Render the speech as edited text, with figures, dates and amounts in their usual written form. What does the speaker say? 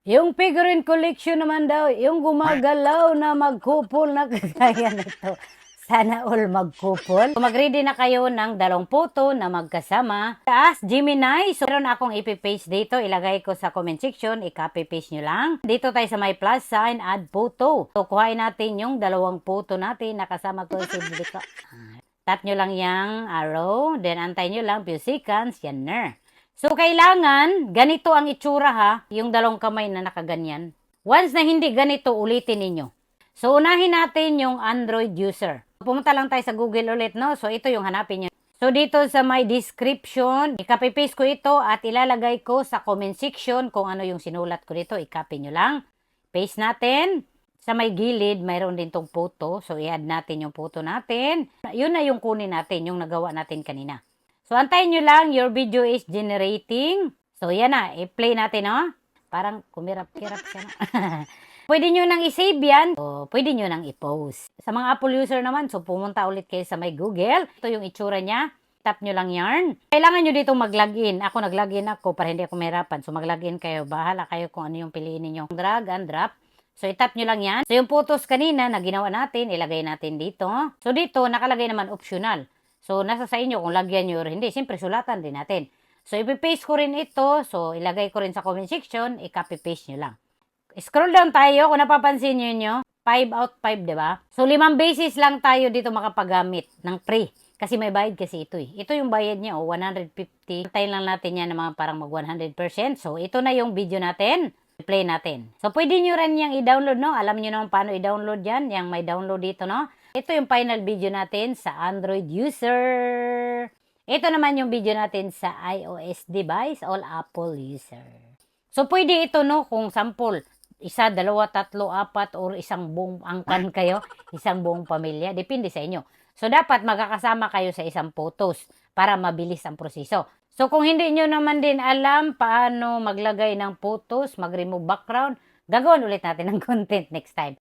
Yung figurine collection naman daw, yung gumagalaw na magkupol na kagaya nito. Sana all magkupol. Mag-ready na kayo ng 2 photo na magkasama. Taas, Gemini. So, meron akong ipipaste dito. Ilagay ko sa comment section. I-copy paste nyo lang. Dito tayo sa may plus sign, add photo. So, kuhain natin yung 2 photo natin. Nakasama ko si Blika. Tap nyo lang yung arrow. Then, antay nyo lang few seconds. Yan na. So, kailangan, ganito ang itsura ha, yung 2 kamay na nakaganyan. Once na hindi ganito, ulitin ninyo. So, unahin natin yung Android user. Pumunta lang tayo sa Google ulit, no? So, ito yung hanapin nyo. So, dito sa my description, i-copy-paste ko ito at ilalagay ko sa comment section kung ano yung sinulat ko dito. I-copy nyo lang. Paste natin. Sa may gilid, mayroon din tong photo. So, i-add natin yung photo natin. Yun na yung kunin natin, yung nagawa natin kanina. So, antayin nyo lang, your video is generating. So, yan na, i-play natin, no? Parang kumirap-kirap siya, no? Pwede nyo nang i-save yan, o pwede nyo nang i-post. Sa mga Apple user naman, so pumunta ulit kayo sa may Google. Ito yung itsura niya. Tap nyo lang yarn. Kailangan nyo dito mag-login. Ako nag-login ako para hindi ako mahirapan. So, mag-login kayo. Bahala kayo kung ano yung piliin ninyo. Drag and drop. So, itap nyo lang yan. So, yung photos kanina na ginawa natin, ilagay natin dito. So, dito, nakalagay naman optional. So, nasa sa inyo kung lagyan nyo or hindi. Siyempre, sulatan din natin. So, ipipaste ko rin ito. So, ilagay ko rin sa comment section. I-copy-paste nyo lang. Scroll down tayo. Kung napapansin nyo, 5 out 5, diba? So, 5 beses lang tayo dito makapagamit ng free. Kasi may bayad kasi ito eh. Ito yung bayad niya, 150. Tayo lang natin yan na mga parang mag 100%. So, ito na yung video natin. Play natin. So, pwede nyo rin yung i-download, no? Alam nyo naman paano i-download yan. Yung may download dito, no? Ito yung final video natin sa Android user. Ito naman yung video natin sa iOS device, all Apple user. So, pwede ito, no? Kung sample, 1, 2, 3, 4, or isang buong angkan kayo, isang buong pamilya. Depende sa inyo. So, dapat magkakasama kayo sa isang photos para mabilis ang proseso. So, kung hindi nyo naman din alam paano maglagay ng photos, mag-remove background, gagawin ulit natin ng content next time.